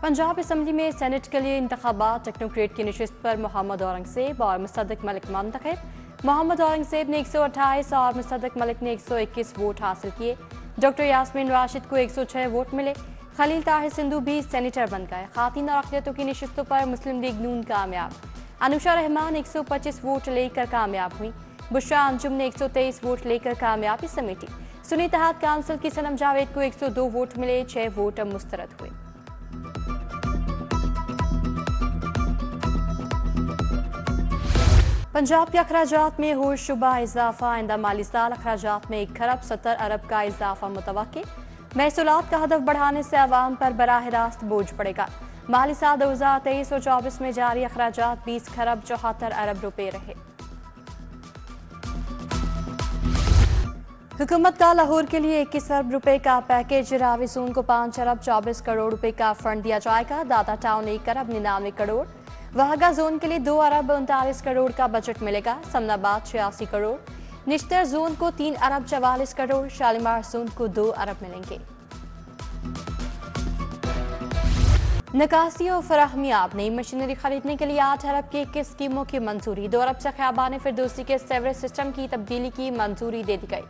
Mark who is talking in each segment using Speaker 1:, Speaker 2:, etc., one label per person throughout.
Speaker 1: Punjab assembly में senate के लिए इंतखाबात टेक्नोक्रेट की नशिस्त पर मोहम्मद औरंगजेब और मुसद्दिक मलिक मुंतखब। मोहम्मद औरंगजेब ने 128 और मुसद्दिक मलिक ने 121 वोट हासिल किए। डॉक्टर यास्मीन राशिद को 106 वोट मिले। खलील ताहिर सिंधु भी सेनेटर बन गए। खातिन और अक़लियतों की नशिस्तों पर मुस्लिम लीग नून कामयाब। अनुषा रहमान 125 वोट लेकर कामयाब हुई। बुशरा अंजुम ने 123 वोट लेकर कामयाबी समेटी। सुन्नी इत्तेहाद काउंसिल की सनम जावेद को 102 वोट मिले। 6 वोट मुस्तरद हुए। पंजाब के अखराजात में होशुबा इजाफा। आइंदा माली साल अखराजात में 1 खरब 70 अरब का इजाफा मुतवक्के। महसूलात का हदफ बढ़ाने से आवाम पर बराह रास्त बोझ पड़ेगा। माली साल 2023 और 24 में जारी अखराजात 20 खरब 74 अरब रुपए रहे। हुकूमत का लाहौर के लिए 21 अरब रुपए का पैकेज। रावी जोन को 5 अरब 24 करोड़ रुपए का फंड दिया जाएगा। दादा टाउन 1 अरब 99 करोड़। वहागा जोन के लिए 2 अरब 39 करोड़ का बजट मिलेगा। समनाबाद 86 करोड़। निश्तर जोन को 3 अरब 44 करोड़। शालीमार जोन को 2 अरब मिलेंगे। निकासी और फराहमियाब नई मशीनरी खरीदने के लिए 8 अरब की 21 स्कीमों की मंजूरी। 2 अरब से ख़याबान फिरदौसी के सेवरेज सिस्टम की तब्दीली की मंजूरी दे दी गई।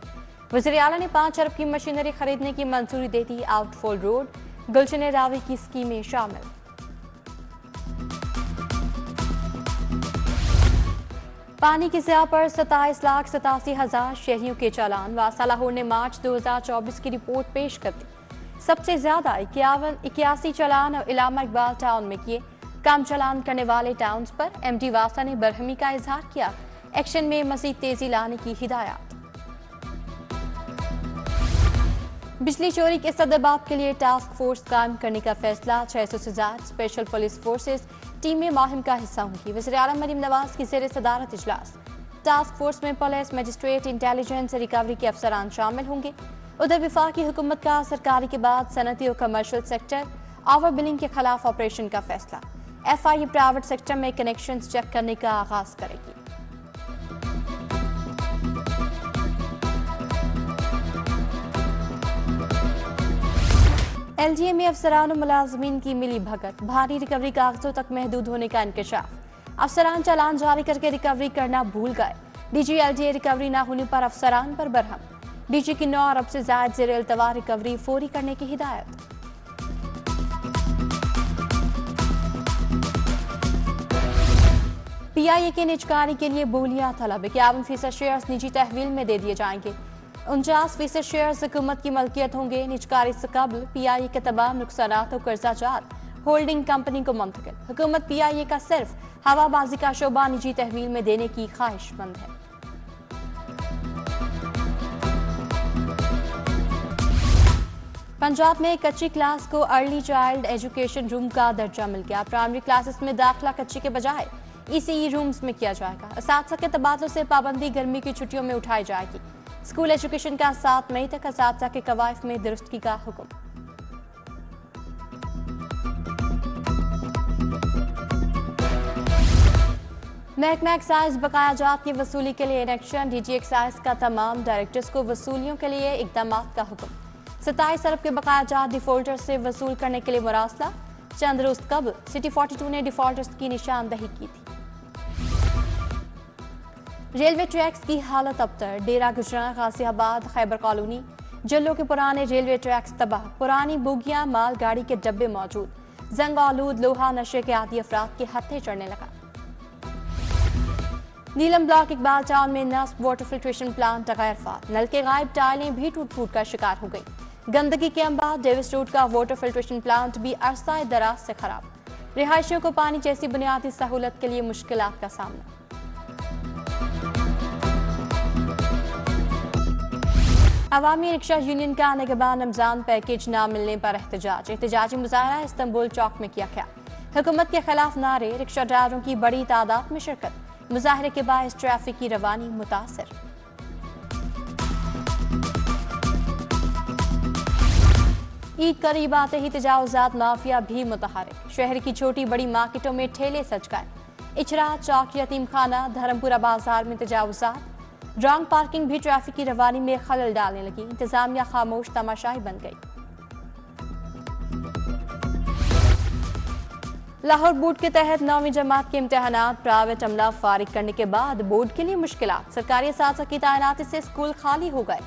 Speaker 1: वज़ीर आला ने 5 अरब की मशीनरी खरीदने की मंजूरी दे दी। आउटफॉल रोड गुलशन रावी की स्कीमें शामिल। पानी की ज़िया पर 27,87,000 शहरियों के चालान। वासा लाहौर ने मार्च 2024 की रिपोर्ट पेश कर दी। सबसे ज्यादा 81 चालान और इलामा इकबाल टाउन में किए। कम चालान करने वाले टाउन्स पर MD वासा ने बरहमी का इजहार किया। एक्शन में मजीद तेजी लाने की हिदायत। बिजली चोरी के सदबाब के लिए टास्क फोर्स कायम करने का फैसला। 600 से ज्यादा स्पेशल पुलिस फोर्सेस टीमें मुहिम का हिस्सा होंगी। वज़ीर आला मरीम नवाज की ज़ेर सदारत इजलास। टास्क फोर्स में पुलिस, मजिस्ट्रेट, इंटेलिजेंस, रिकवरी के अफसरान शामिल होंगे। उधर वफाकी हुकूमत का सरकारी के बाद सनती और कमर्शियल सेक्टर ओवर बिलिंग के खिलाफ ऑपरेशन का फैसला। FIA प्राइवेट सेक्टर में कनेक्शन चेक करने का आगाज करेगी। LGA में अफसरान और मुलाजमीन की मिली भगत। भारी रिकवरी कागजों तक महदूद होने का इंकशाफ। अफसरान चालान जारी करके रिकवरी करना भूल गए। DG LGA रिकवरी न होने पर अफसरान पर बरहम। DG की 9 अरब से ज्यादा ज़ेर इल्तवा रिकवरी फौरी करने की हिदायत। PIA के निजकारी के लिए बोलियां तलब। 51% शेयर्स निजी तहवील में दे दिए जाएंगे। 49% शेयर्स हुकूमत की मलकियत होंगे। निजकारी से कबल PIA के तमाम नुकसानात और कर्जा जात होल्डिंग कंपनी को मुंतकिल। हुकूमत PIA का सिर्फ हवाबाजी का शोबा निजी तहवील में देने की ख्वाहिशमंद है। पंजाब में कच्ची क्लास को अर्ली चाइल्ड एजुकेशन रूम का दर्जा मिल गया। प्राइमरी क्लासेस में दाखिला कच्ची के बजाय ECE रूम्स में किया जाएगा। असातिज़ा के तबादलों से पाबंदी गर्मी की छुट्टियों में उठाई जाएगी। स्कूल एजुकेशन का 7 मई तक असातिज़ा के कवायद में दुरुस्ती का हुक्म। महकमा एक्साइज बकाया जात की वसूली के लिए इनेक्शन। DG एक्साइज का तमाम डायरेक्टर्स को वसूलियों के लिए इकदाम का हुक्म। 27 अरब के बकाया जात डिफॉल्टर से वसूल करने के लिए मुरासला। चंद रोज कबल सिटी 42 ने डिफॉल्टर्स की निशानदही की थी। रेलवे ट्रैक्स की हालत अबतर। डेरा गुजरान, गाजियाबाद, खैबर कॉलोनी, जल्लों के पुराने रेलवे ट्रैक्स तबाह। पुरानी बोगियां, माल गाड़ी के डब्बे मौजूद। जंग आलूद लोहा नशे के आदी अफराद के हत्थे चढ़ने लगा। नीलम ब्लॉक इकबाल टाउन में नस्ब वाटर फिल्ट्रेशन प्लांट गैरफात। नल के गायब, टाइलें भी टूट फूट का शिकार हो गई। गंदगी के अंबार। डेविस रोड का वाटर फिल्ट्रेशन प्लांट भी अरसा दराज से खराब। रिहायशियों को पानी जैसी बुनियादी सहूलत के लिए मुश्किलात का सामना। अवामी रिक्शा यूनियन का निगहबान रमजान पैकेज न मिलने पर एहतजाज। एहतजाजी मुजाहरा इस्तांबुल चौक में किया गया। हुकूमत के खिलाफ नारे। रिक्शा ड्राइवरों की बड़ी तादाद में शिरकत। मुजाहरे के बायस ट्रैफिक की रवानी मुतासर। ईद करीब आते ही तजावुजात माफिया भी मुतहरिक। शहर की छोटी बड़ी मार्केटों में ठेले सज गए। इचरा चौक, यतीम खाना, धर्मपुरा बाजार में तजावुजात। रॉन्ग पार्किंग भी ट्रैफिक की रवानी में खलल डालने लगी। इंतजामिया खामोश तमाशाई बन गई। लाहौर बोर्ड के तहत 9वीं जमात के इम्तिहानात प्राइवेट अमला फारिग करने के बाद बोर्ड के लिए मुश्किलात। सरकारी असातिज़ा की तैनाती से स्कूल खाली हो गए।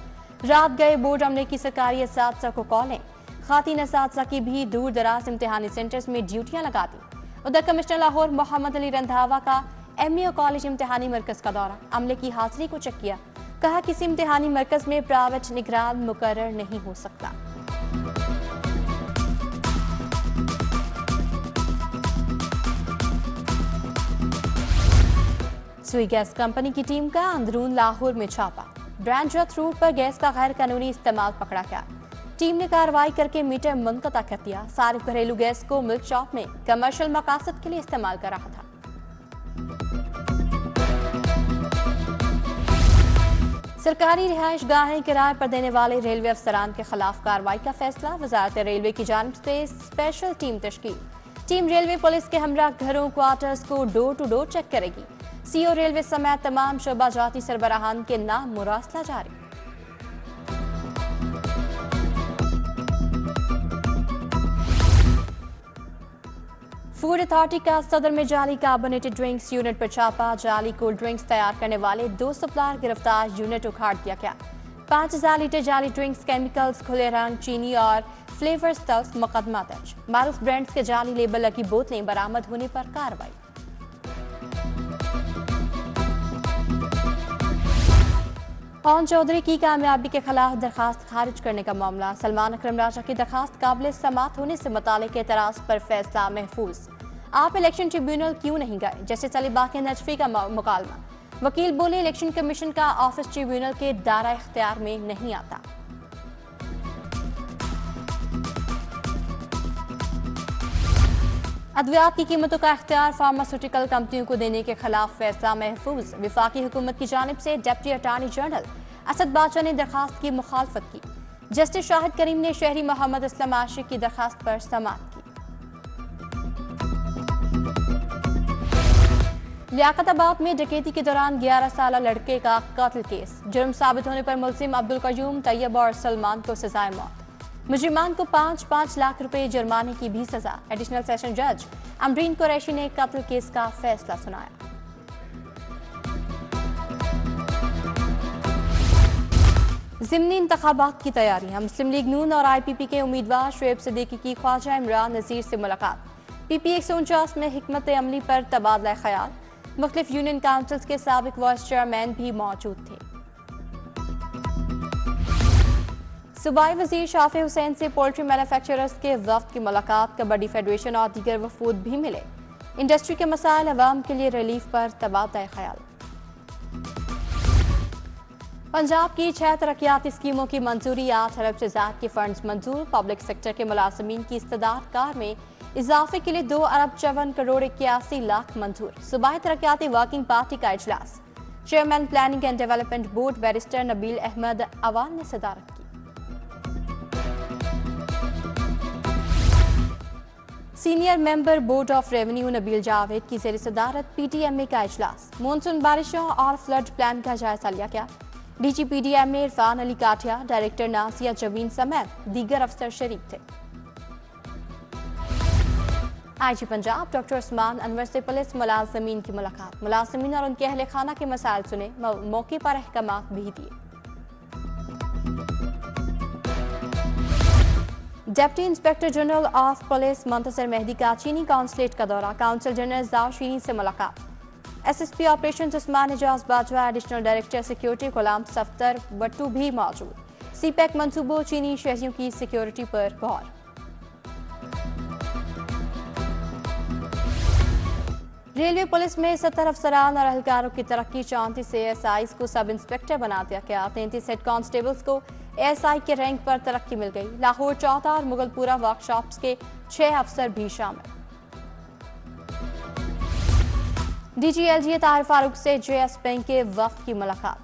Speaker 1: रात गए बोर्ड अमले की सरकारी असातिज़ा को कॉलें। खातीन असातिज़ा की भी दूर दराज इम्तिहानी सेंटर्स में ड्यूटियां लगा दी। उधर कमिश्नर लाहौर मोहम्मद अली रंधावा का एमए कॉलेज इम्तिहानी मरकज का दौरा, अमले की हाजिरी को चेक किया। कहा किसी इम्तिहानी मरकज में प्राइवेट निगरान मुकर्रर नहीं हो सकता। सुई गैस कंपनी की टीम का अंदरून लाहौर में छापा। ब्रांचरथ रूट पर गैस का गैर कानूनी इस्तेमाल पकड़ा गया। टीम ने कार्रवाई करके मीटर मुनक़ता कर दिया। सारिफ घरेलू गैस को मिल्क शॉप में कमर्शियल मकासद के लिए इस्तेमाल कर रहा था। सरकारी रिहाइश गाहें किराए पर देने वाले रेलवे अफसरान के खिलाफ कार्रवाई का फैसला। वजारत रेलवे की जानिब से स्पेशल टीम तश्कील। टीम रेलवे पुलिस के हमरा घरों क्वार्टर्स को डोर टू डोर चेक करेगी। सीओ रेलवे समेत तमाम शोबा जाती सरबराहान के नाम मुरासला जारी। फूड अथॉरिटी का सदर में जाली कार्बोनेटेड ड्रिंक्स यूनिट पर छापा। जाली कोल्ड ड्रिंक्स तैयार करने वाले 2 सप्लायर गिरफ्तार। यूनिट उखाड़ दिया गया। 5000 लीटर जाली ड्रिंक्स, केमिकल्स, खुले रंग, चीनी और फ्लेवर्स तल्फ मुकदमा दर्ज। मारूफ ब्रांड्स के जाली लेबल लगी बोतलें बरामद होने पर कार्रवाई। पवन चौधरी की कामयाबी के खिलाफ दरखास्त खारिज करने का मामला। सलमान अकरम राजा की दरखास्त काबिल समात होने से मुतालिक एतराज पर फैसला महफूज। आप इलेक्शन ट्रिब्यूनल क्यों नहीं गए, जैसे तलिबा के नजफी का मुकालमा। वकील बोले इलेक्शन कमीशन का ऑफिस ट्रिब्यूनल के दायरा इख्तियार में नहीं आता। अद्वियात की कीमतों का इख्तियार फार्मास्यूटिकल कंपनियों को देने के खिलाफ फैसला महफूज। विफाकी हुकूमत की जानिब से डिप्टी अटॉर्नी जनरल असद बादशाह ने दरखास्त की मुखालफत की। जस्टिस शाहिद करीम ने शहरी मोहम्मद असलम आशिक की दरखास्त पर समाअत की। लियाकताबाद में डकैती के दौरान 11 साल लड़के का कत्ल केस। जुर्म साबित होने पर मुलजिम अब्दुल कयूम, तैयब और सलमान को सजाए मौत। मुजरिमान को 5-5 लाख रुपए जुर्माने की भी सजा। एडिशनल सेशन जज अमरीन कुरैशी ने कत्ल केस का फैसला सुनाया। ज़िमनी इंतखाबात की तैयारियां। मुस्लिम लीग नून और IPP के उम्मीदवार शुएब सिद्दीकी की ख्वाजा इमरान नज़ीर से मुलाकात। PP 149 में हिकमत अमली पर तबादला ख्याल। मुख्तलिफ यूनियन काउंसिल्स के साबिक वाइस चेयरमैन भी मौजूद थे। सूबाई वजीर शाफी हुसैन से पोल्ट्री मैन्युफैक्चरर्स के वफ्द की मुलाकात। कबड्डी फेडरेशन और दीगर वफूद भी मिले। इंडस्ट्री के मसाइल अवाम के लिए रिलीफ पर तबादला ख्याल। पंजाब की 6 तरक्याती स्कीमों की मंजूरी। 8 अरब से ज्यादा के फंड्स मंजूर। पब्लिक सेक्टर के मुलाजमीन की इस्तेदाद कार में इजाफे के लिए 2 अरब 54 करोड़ 81 लाख मंजूर। सूबाई तरक्याती वर्किंग पार्टी का इजलास। Chairman planning and development board barrister Nabeel Ahmed Awan ने सदारत की। Senior member board of revenue Nabeel Javed की ज़ेर सदारत PTMA का इजलास। मानसून बारिशों और फ्लड प्लान का जायजा लिया गया। DG PDMA इरफान अली काठिया, डायरेक्टर नासिया जमीन समेत दीगर अफसर शरीक थे। IG पंजाब डॉक्टर उस्मान अनवर से पुलिस मुलाजमीन की मुलाकात। मुलाजमीन और उनके अहले खाना के मसाइल सुने। मौके पर अहकामात भी दिए। Deputy inspector general of police Muntazir Mehdi का चीनी कौंसलेट का दौरा। काउंसिल जनरल जाओशीनी से मुलाकात। SSP operation Usman Ejaz Bajwa, additional director security Ghulam Safdar Battu भी मौजूद। CPEC मंसूबों चीनी शहरियों की सिक्योरिटी पर गौर। रेलवे पुलिस में 70 अफसरान और अहलकारों की तरक्की। 34 ASIs को सब इंस्पेक्टर बना दिया गया। 33 हेड कांस्टेबल्स को ASI के रैंक पर तरक्की मिल गई। लाहौर, चौथा और मुगलपुरा वर्कशॉप्स के 6 अफसर भी शामिल। DG LGA ताहिर फारूक से JS बैंक के वफ्द की मुलाकात।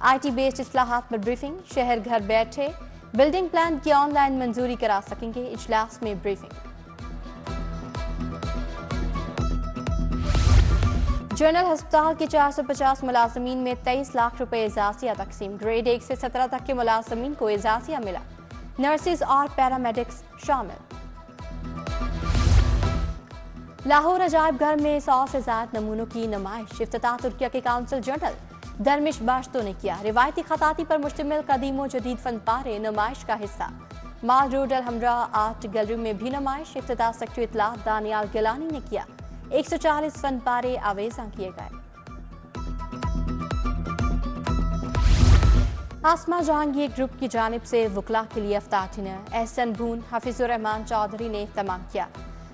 Speaker 1: IT बेस्ड इस्लाहात पर ब्रीफिंग। शहर घर बैठे बिल्डिंग प्लान की ऑनलाइन मंजूरी करा सकेंगे। इजलास में ब्रीफिंग। जनरल अस्पताल के 450 मुलाजमीन में 23 लाख रुपए एजाजिया तकसीम। ग्रेड 1 से 17 तक के मुलाजमीन को एजाजिया मिला। नर्सिस और पैरामेडिक्स शामिल। लाहौर अजायब घर में 100 से ज्यादा नमूनों की नुमाइश। इफ्तिताह तुर्किया के काउंसिल जनरल दरमिश बाश्तो ने किया। रिवायती खताती पर मुश्तमिल कदीम व जदीद फन पारे नुमाइश का हिस्सा। माल रोड अल हमरा आर्ट गैलरी में भी नुमाइश। इफ्तिताह सेक्रेटरी इत्तलात दानियाल गिलानी ने किया। 140 फन पारे आवेजा किए गए। आसमा जहांगीर ग्रुप की जानिब से वकला के लिए इफ्तार डिनर। एहसन बून हफीजुर रहमान चौधरी ने इख्तिताम किया।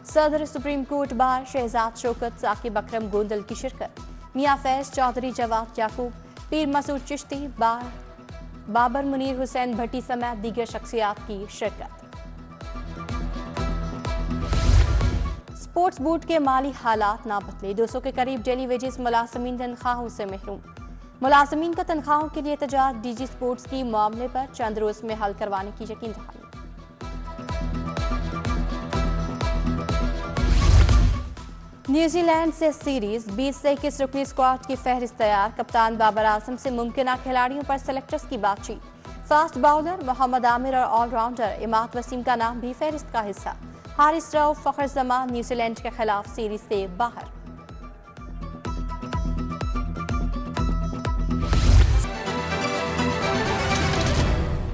Speaker 1: सदर supreme court bar Shahzad Shaukat Saqib अकरम गोंदल की शिरकत। मियां फैज चौधरी जवाद याकूब पीर मसूद चिश्ती बाबर मुनीर हुसैन भट्टी समेत दीगर शख्सियात की शिरकत। स्पोर्ट्स बोर्ड के माली हालात ना बदले। 200 के करीब डेली वेजेस मुलाजमीन तनख्वाहों से महरूम। मुलाजमीन को तनख्वाहों के लिए एहतजाज। डीजी स्पोर्ट्स की मामले पर चंद रोज में हल करवाने की यकीन दहानी। न्यूजीलैंड से सीरीज 20 से 21 रुकनी स्क्वाड की फहरिस्त तैयार। कप्तान बाबर आजम से मुमकिन खिलाड़ियों पर सेलेक्टर्स की बातचीत। फास्ट बॉलर मोहम्मद आमिर और ऑलराउंडर इमाद वसीम का नाम भी फहरिस्त का हिस्सा। हारिस रऊफ फखर जमान न्यूजीलैंड के खिलाफ सीरीज से बाहर।